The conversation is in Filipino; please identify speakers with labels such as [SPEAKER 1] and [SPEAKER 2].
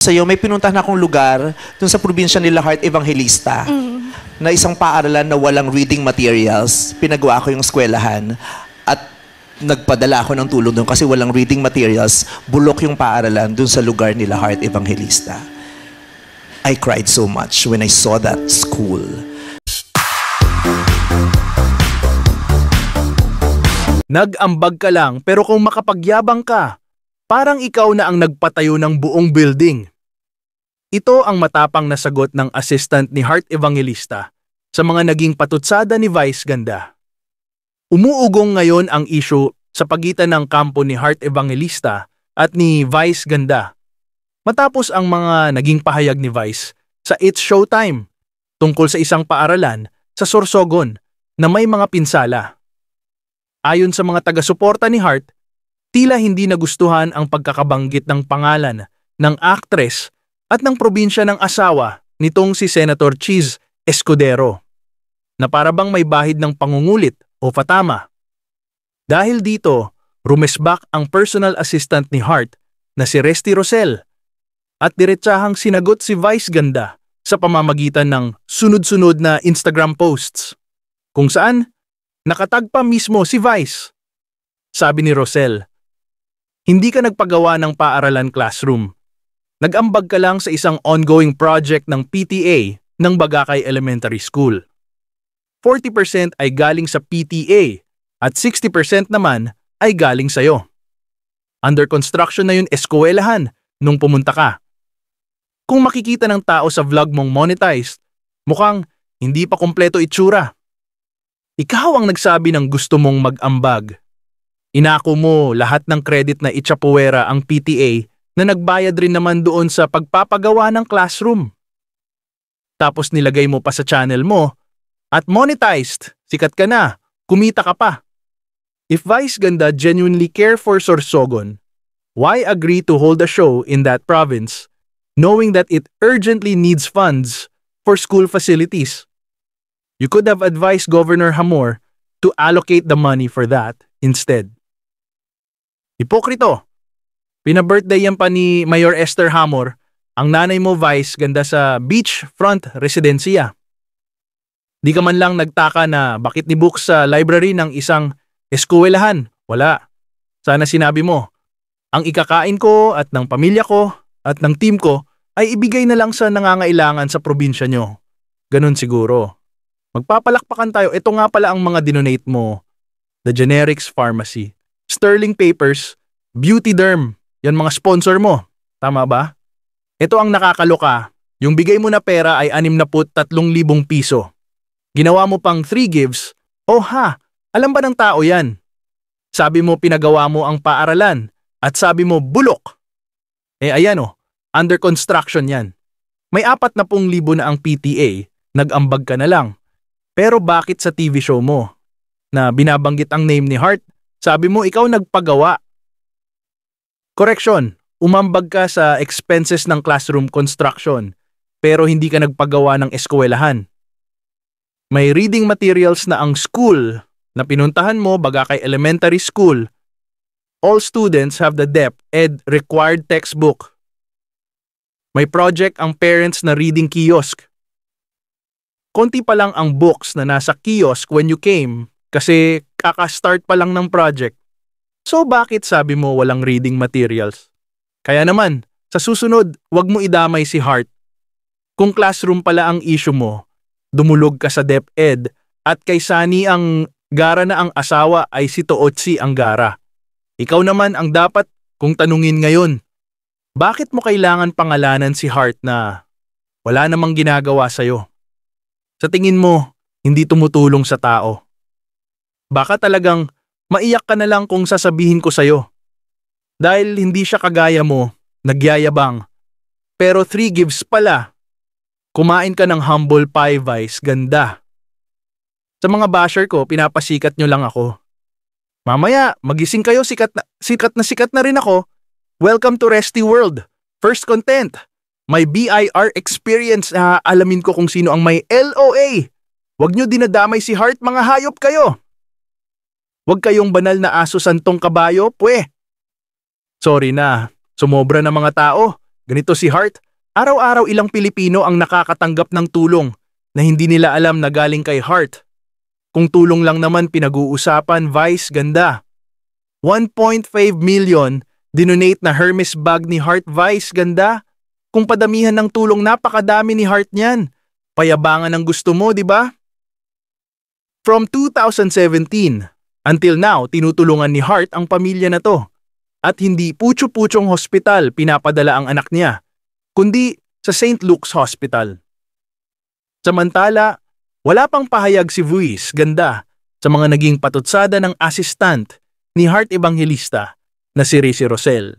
[SPEAKER 1] sa'yo, may pinuntahan akong lugar dun sa probinsya nila Heart Evangelista na isang paaralan na walang reading materials. Pinagawa ko yung eskwelahan at nagpadala ako ng tulong doon kasi walang reading materials. Bulok yung paaralan dun sa lugar nila Heart Evangelista. I cried so much when I saw that school.
[SPEAKER 2] Nag-ambag ka lang pero kung makapagyabang ka, parang ikaw na ang nagpatayo ng buong building. Ito ang matapang na sagot ng assistant ni Heart Evangelista sa mga naging patutsada ni Vice Ganda. Umuugong ngayon ang issue sa pagitan ng kampo ni Heart Evangelista at ni Vice Ganda. Matapos ang mga naging pahayag ni Vice sa It's Showtime tungkol sa isang paaralan sa Sorsogon na may mga pinsala. Ayon sa mga taga-suporta ni Heart, tila hindi nagustuhan ang pagkakabanggit ng pangalan ng actress at ng probinsya ng asawa nitong si Senator Cheese Escudero, na parabang may bahid ng pangungulit o fatama. Dahil dito, rumesbak ang personal assistant ni Heart na si Resty Rosel at diretsahang sinagot si Vice Ganda sa pamamagitan ng sunod-sunod na Instagram posts, kung saan nakatag pa mismo si Vice. Sabi ni Rosel, hindi ka nagpagawa ng paaralan classroom. Nag-ambag ka lang sa isang ongoing project ng PTA ng Bagakay Elementary School. 40% ay galing sa PTA at 60% naman ay galing sa'yo. Under construction na yun eskwelahan nung pumunta ka. Kung makikita ng tao sa vlog mong monetized, mukhang hindi pa kompleto itsura. Ikaw ang nagsabi ng gusto mong mag-ambag. Inako mo lahat ng credit na itsapuwera ang PTA na nagbayad rin naman doon sa pagpapagawa ng classroom. Tapos nilagay mo pa sa channel mo at monetized, sikat ka na, kumita ka pa. If Vice Ganda genuinely care for Sorsogon, why agree to hold a show in that province knowing that it urgently needs funds for school facilities? You could have advised Governor Hamor to allocate the money for that instead. Hipokrito. Pina-birthday yan pa ni Mayor Esther Hamor, ang nanay mo Vice Ganda sa beachfront residencia. Di ka man lang nagtaka na bakit ni-book sa library ng isang eskwelahan. Wala. Sana sinabi mo, ang ikakain ko at ng pamilya ko at ng team ko ay ibigay na lang sa nangangailangan sa probinsya nyo. Ganun siguro. Magpapalakpakan tayo. Ito nga pala ang mga dinonate mo. The Generics Pharmacy, Sterling Papers, Beauty Derm. Yan mga sponsor mo. Tama ba? Ito ang nakakaloka. Yung bigay mo na pera ay 63,000 piso. Ginawa mo pang 3 gives. Oh ha, alam ba ng tao yan? Sabi mo pinagawa mo ang paaralan at sabi mo bulok. Ayan under construction yan. May 40,000 na ang PTA, nag-ambag ka na lang. Pero bakit sa TV show mo, na binabanggit ang name ni Heart, sabi mo ikaw nagpagawa? Correction, umambag ka sa expenses ng classroom construction, pero hindi ka nagpagawa ng eskwelahan. May reading materials na ang school na pinuntahan mo, Bagakay Elementary School. All students have the DepEd required textbook. May project ang parents na reading kiosk. Konti pa lang ang books na nasa kiosk when you came kasi kaka-start pa lang ng project. So bakit sabi mo walang reading materials? Kaya naman, sa susunod, wag mo idamay si Heart. Kung classroom pala ang issue mo, dumulog ka sa DepEd at kay Sani ang gara na ang asawa ay si Tootsi ang gara. Ikaw naman ang dapat kung tanungin ngayon. Bakit mo kailangan pangalanan si Heart na wala namang ginagawa sa'yo? Sa tingin mo, hindi tumutulong sa tao. Baka talagang maiyak ka na lang kung sasabihin ko sa'yo. Dahil hindi siya kagaya mo, nagyayabang. Pero 3 gives pala. Kumain ka ng humble pie, Vice Ganda. Sa mga basher ko, pinapasikat nyo lang ako. Mamaya, magising kayo, sikat na rin ako. Welcome to Resty World. First content. May BIR experience na alamin ko kung sino ang may LOA. Huwag nyo dinadamay si Heart, mga hayop kayo. Huwag kayong banal na aso santong kabayo, pwe. Sorry na, sumobra na mga tao. Ganito si Hart, araw-araw ilang Pilipino ang nakakatanggap ng tulong na hindi nila alam na galing kay Hart. Kung tulong lang naman pinag-uusapan, Vice, ganda. 1.5 million dinonate na Hermes bag ni Hart, Vice, ganda. Kung padamihan ng tulong, napakadami ni Hart niyan. Payabangan ang gusto mo, di ba? From 2017 until now, tinutulungan ni Hart ang pamilya na to. At hindi putyo-putyong hospital pinapadala ang anak niya, kundi sa St. Luke's Hospital. Samantala, wala pang pahayag si Vice, ganda, sa mga naging patutsada ng assistant ni Hart Evangelista na si Rizzy Rosel.